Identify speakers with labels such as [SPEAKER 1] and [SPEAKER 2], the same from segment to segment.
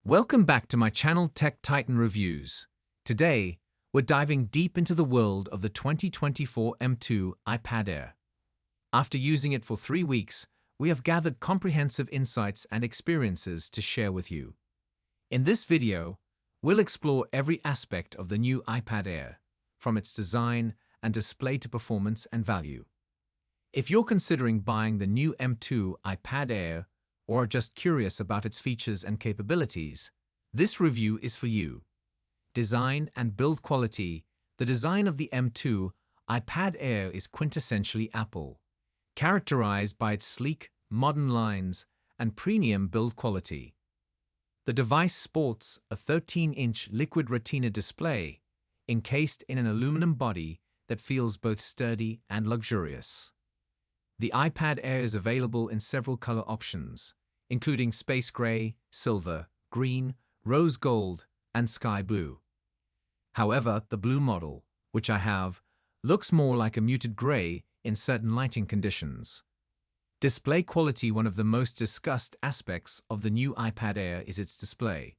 [SPEAKER 1] Welcome back to my channel Tech Titan Reviews. Today, we're diving deep into the world of the 2024 M2 iPad Air. After using it for 3 weeks, we have gathered comprehensive insights and experiences to share with you. In this video, we'll explore every aspect of the new iPad Air, from its design and display to performance and value. If you're considering buying the new M2 iPad Air, or are just curious about its features and capabilities, this review is for you. Design and build quality. The design of the M2 iPad Air is quintessentially Apple, characterized by its sleek, modern lines and premium build quality. The device sports a 13-inch liquid retina display, encased in an aluminum body that feels both sturdy and luxurious. The iPad Air is available in several color options, including space gray, silver, green, rose gold, and sky blue. However, the blue model, which I have, looks more like a muted gray in certain lighting conditions. Display quality. One of the most discussed aspects of the new iPad Air is its display.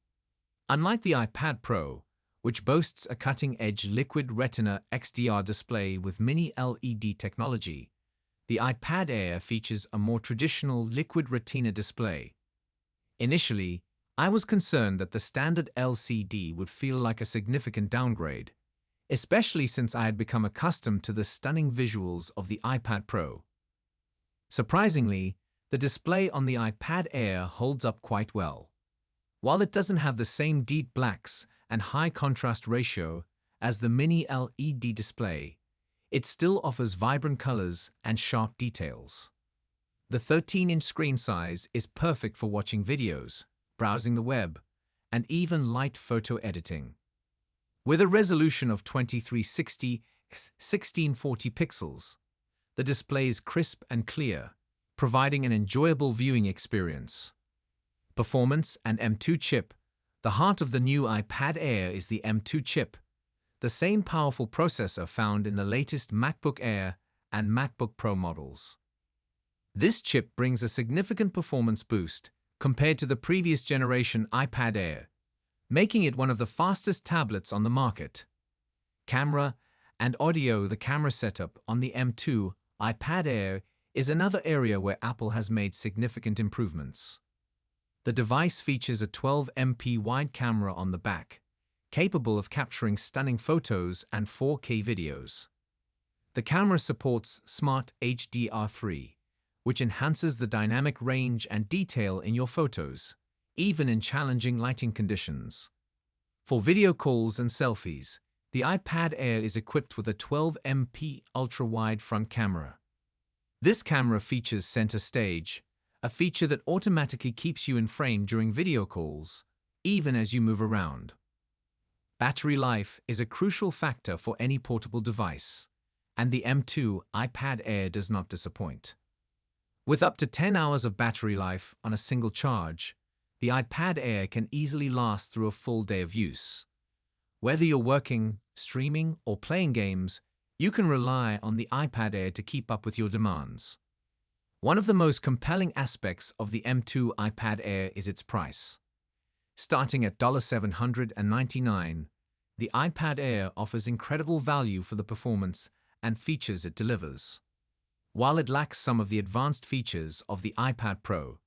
[SPEAKER 1] Unlike the iPad Pro, which boasts a cutting-edge liquid retina XDR display with mini LED technology, the iPad Air features a more traditional liquid retina display. Initially, I was concerned that the standard LCD would feel like a significant downgrade, especially since I had become accustomed to the stunning visuals of the iPad Pro. Surprisingly, the display on the iPad Air holds up quite well. While it doesn't have the same deep blacks and high contrast ratio as the mini LED display, it still offers vibrant colors and sharp details. The 13-inch screen size is perfect for watching videos, browsing the web, and even light photo editing. With a resolution of 2360x1640 pixels, the display is crisp and clear, providing an enjoyable viewing experience. Performance and M2 chip. The heart of the new iPad Air is the M2 chip, the same powerful processor found in the latest MacBook Air and MacBook Pro models. This chip brings a significant performance boost compared to the previous generation iPad Air, making it one of the fastest tablets on the market. Camera and audio. The camera setup on the M2 iPad Air is another area where Apple has made significant improvements. The device features a 12MP wide camera on the back, capable of capturing stunning photos and 4K videos. The camera supports Smart HDR3, which enhances the dynamic range and detail in your photos, even in challenging lighting conditions. For video calls and selfies, the iPad Air is equipped with a 12MP ultra-wide front camera. This camera features center stage, a feature that automatically keeps you in frame during video calls, even as you move around. Battery life is a crucial factor for any portable device, and the M2 iPad Air does not disappoint. With up to 10 hours of battery life on a single charge, the iPad Air can easily last through a full day of use. Whether you're working, streaming, or playing games, you can rely on the iPad Air to keep up with your demands. One of the most compelling aspects of the M2 iPad Air is its price. Starting at $799, the iPad Air offers incredible value for the performance and features it delivers. While it lacks some of the advanced features of the iPad Pro,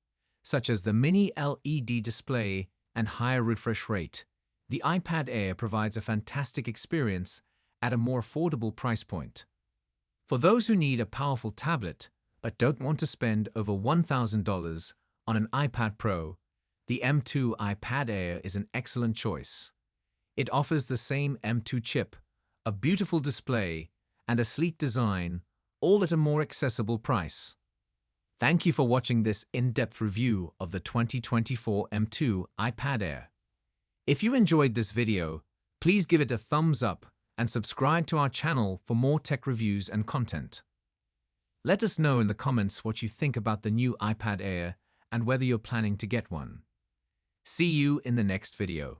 [SPEAKER 1] such as the mini LED display and higher refresh rate, the iPad Air provides a fantastic experience at a more affordable price point. For those who need a powerful tablet but don't want to spend over $1,000 on an iPad Pro, the M2 iPad Air is an excellent choice. It offers the same M2 chip, a beautiful display, and a sleek design, all at a more accessible price. Thank you for watching this in-depth review of the 2024 M2 iPad Air. If you enjoyed this video, please give it a thumbs up and subscribe to our channel for more tech reviews and content. Let us know in the comments what you think about the new iPad Air and whether you're planning to get one. See you in the next video.